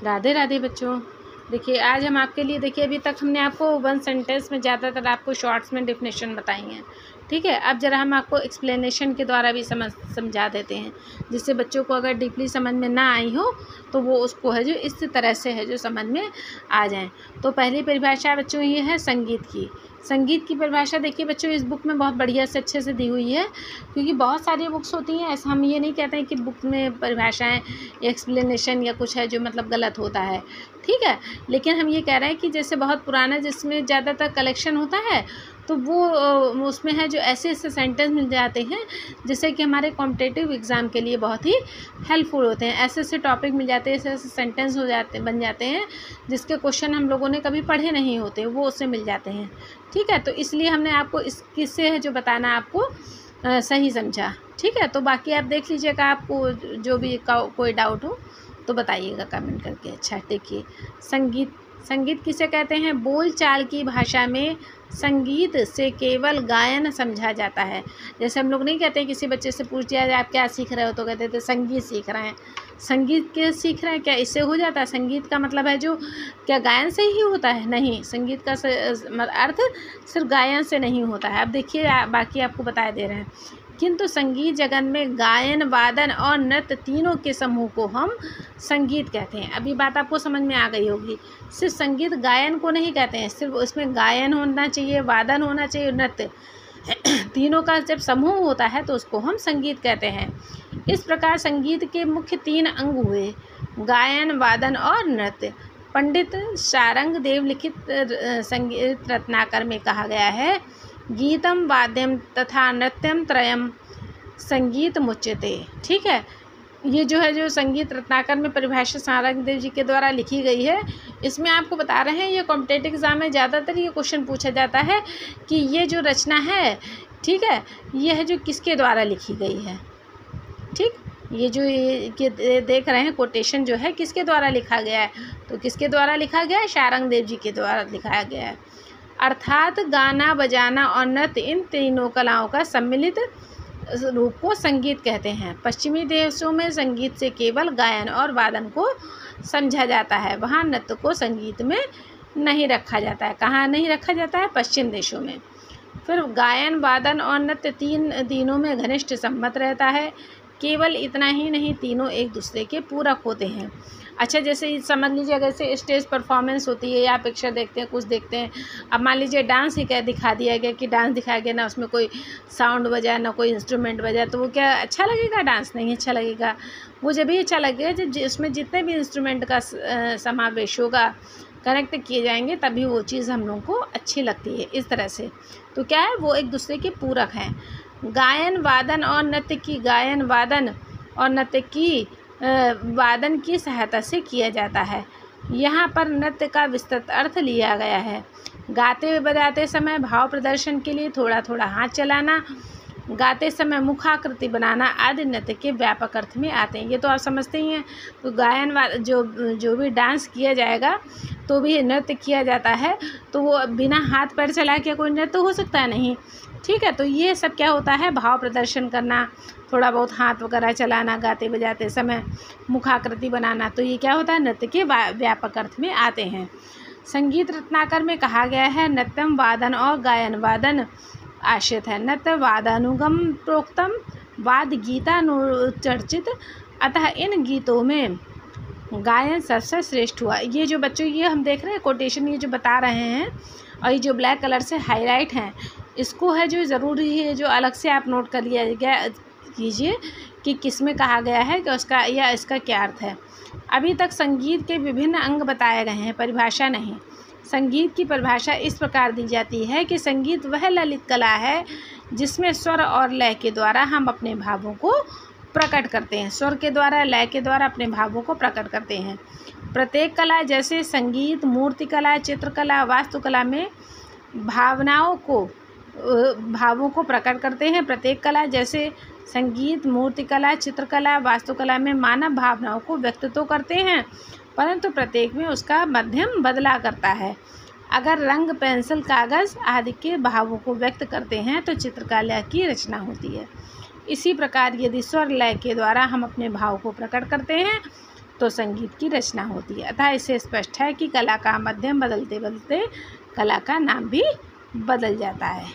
राधे राधे बच्चों। देखिए आज हम आपके लिए, देखिए अभी तक हमने आपको वन सेंटेंस में ज़्यादातर आपको शॉर्ट्स में डेफिनेशन बताई हैं, ठीक है। अब ज़रा हम आपको एक्सप्लेनेशन के द्वारा भी समझा देते हैं, जिससे बच्चों को अगर डीपली समझ में ना आई हो तो वो उसको है जो इस तरह से है जो समझ में आ जाए। तो पहली परिभाषा बच्चों ये है संगीत की। संगीत की परिभाषा देखिए बच्चों इस बुक में बहुत बढ़िया से अच्छे से दी हुई है, क्योंकि बहुत सारी बुक्स होती हैं। ऐसा हम ये नहीं कहते हैं कि बुक में परिभाषाएं एक्सप्लेनेशन या कुछ है जो मतलब गलत होता है, ठीक है। लेकिन हम ये कह रहे हैं कि जैसे बहुत पुराना जिसमें ज़्यादातर कलेक्शन होता है तो वो उसमें है जो ऐसे ऐसे सेंटेंस मिल जाते हैं जिससे कि हमारे कॉम्पिटिटिव एग्ज़ाम के लिए बहुत ही हेल्पफुल होते हैं। ऐसे ऐसे टॉपिक मिल जाते हैं, ऐसे ऐसे सेंटेंस बन जाते हैं जिसके क्वेश्चन हम लोगों ने कभी पढ़े नहीं होते, वो उससे मिल जाते हैं, ठीक है। तो इसलिए हमने आपको इस किससे है जो बताना आपको सही समझा, ठीक है। तो बाकी आप देख लीजिएगा, आपको जो भी कोई डाउट हो तो बताइएगा कमेंट करके। अच्छा देखिए, संगीत किसे कहते हैं? बोल चाल की भाषा में संगीत से केवल गायन समझा जाता है। जैसे हम लोग नहीं कहते किसी बच्चे से पूछ दिया जाए आप क्या सीख रहे हो तो कहते थे संगीत सीख रहे हैं। संगीत के सीख रहे हैं, क्या इससे हो जाता है? संगीत का मतलब है जो क्या गायन से ही होता है? नहीं, संगीत का अर्थ सिर्फ गायन से नहीं होता है। अब देखिए बाकी आपको बता दे रहे हैं, किंतु संगीत जगत में गायन, वादन और नृत्य तीनों के समूह को हम संगीत कहते हैं। अभी बात आपको समझ में आ गई होगी। सिर्फ संगीत गायन को नहीं कहते हैं, सिर्फ उसमें गायन होना चाहिए, वादन होना चाहिए, नृत्य तीनों का जब समूह होता है तो उसको हम संगीत कहते हैं। इस प्रकार संगीत के मुख्य 3 अंग हुए, गायन, वादन और नृत्य। पंडित शारंग देव लिखित संगीत रत्नाकर में कहा गया है, गीतम वाद्यम तथा नृत्यम त्रयम संगीत मुच्यते, ठीक है। ये जो है जो संगीत रत्नाकर में परिभाषा शारंग देव जी के द्वारा लिखी गई है, इसमें आपको बता रहे हैं ये कॉम्पिटिटिव एग्जाम में ज़्यादातर ये क्वेश्चन पूछा जाता है कि ये जो रचना है, ठीक है, ये है जो किसके द्वारा लिखी गई है, ठीक। ये जो ये देख रहे हैं कोटेशन जो है किसके द्वारा लिखा गया है, तो किसके द्वारा लिखा गया है? शारंग देव जी के द्वारा लिखाया गया है। अर्थात गाना, बजाना और नृत्य इन तीनों कलाओं का सम्मिलित रूप को संगीत कहते हैं। पश्चिमी देशों में संगीत से केवल गायन और वादन को समझा जाता है, वहाँ नृत्य को संगीत में नहीं रखा जाता है। कहाँ नहीं रखा जाता है? पश्चिम देशों में। फिर गायन, वादन और नृत्य तीनों में घनिष्ठ संबंध रहता है। केवल इतना ही नहीं, तीनों एक दूसरे के पूरक होते हैं। अच्छा, जैसे समझ लीजिए अगर से स्टेज परफॉर्मेंस होती है या पिक्चर देखते हैं, कुछ देखते हैं, अब मान लीजिए डांस ही क्या दिखा दिया गया कि डांस दिखाया गया ना, उसमें कोई साउंड बजा ना कोई इंस्ट्रूमेंट बजा, तो वो क्या अच्छा लगेगा? डांस नहीं अच्छा लगेगा। वो जब भी अच्छा लगेगा जब उसमें जितने भी इंस्ट्रूमेंट का समावेश होगा, कनेक्ट किए जाएंगे, तभी वो चीज़ हम लोगों को अच्छी लगती है। इस तरह से तो क्या है, वो एक दूसरे के पूरक हैं। गायन, वादन और नृत्य की गायन, वादन और नृत्य की वादन की सहायता से किया जाता है। यहाँ पर नृत्य का विस्तृत अर्थ लिया गया है। गाते हुए बजाते समय भाव प्रदर्शन के लिए थोड़ा थोड़ा हाथ चलाना, गाते समय मुखाकृति बनाना आदि नृत्य के व्यापक अर्थ में आते हैं। ये तो आप समझते ही हैं। तो गायन जो भी डांस किया जाएगा तो भी नृत्य किया जाता है, तो वो बिना हाथ पैर चला के कोई नृत्य हो सकता है? नहीं, ठीक है। तो ये सब क्या होता है? भाव प्रदर्शन करना, थोड़ा बहुत हाथ वगैरह चलाना, गाते बजाते समय मुखाकृति बनाना, तो ये क्या होता है? नृत्य के व्यापक अर्थ में आते हैं। संगीत रत्नाकर में कहा गया है, नृत्यम वादन और गायन वादन आश्रित है। नृत्य वादानुगम प्रोक्तम, वाद गीतानुचर्चित, अतः इन गीतों में गायन सबसे श्रेष्ठ हुआ। ये जो बच्चों ये हम देख रहे हैं कोटेशन, ये जो बता रहे हैं, और ये जो ब्लैक कलर से हाईलाइट हैं, इसको है जो ज़रूरी है जो अलग से आप नोट कर लिया गया कीजिए कि किस में कहा गया है कि उसका या इसका क्या अर्थ है। अभी तक संगीत के विभिन्न अंग बताए गए हैं, परिभाषा नहीं। संगीत की परिभाषा इस प्रकार दी जाती है कि संगीत वह ललित कला है जिसमें स्वर और लय के द्वारा हम अपने भावों को प्रकट करते हैं। स्वर के द्वारा, लय के द्वारा अपने भावों को प्रकट करते हैं। प्रत्येक कला जैसे संगीत, मूर्तिकला, चित्रकला, वास्तुकला में भावों को प्रकट करते हैं। प्रत्येक कला जैसे संगीत, मूर्तिकला, चित्रकला, वास्तुकला में मानव भावनाओं को व्यक्त तो करते हैं, परंतु प्रत्येक में उसका माध्यम बदला करता है। अगर रंग, पेंसिल, कागज़ आदि के भावों को व्यक्त करते हैं तो चित्रकला की रचना होती है। इसी प्रकार यदि स्वर लय के द्वारा हम अपने भाव को प्रकट करते हैं तो संगीत की रचना होती है। अतः इससे स्पष्ट है कि कला का माध्यम बदलते बदलते कला का नाम भी बदल जाता है।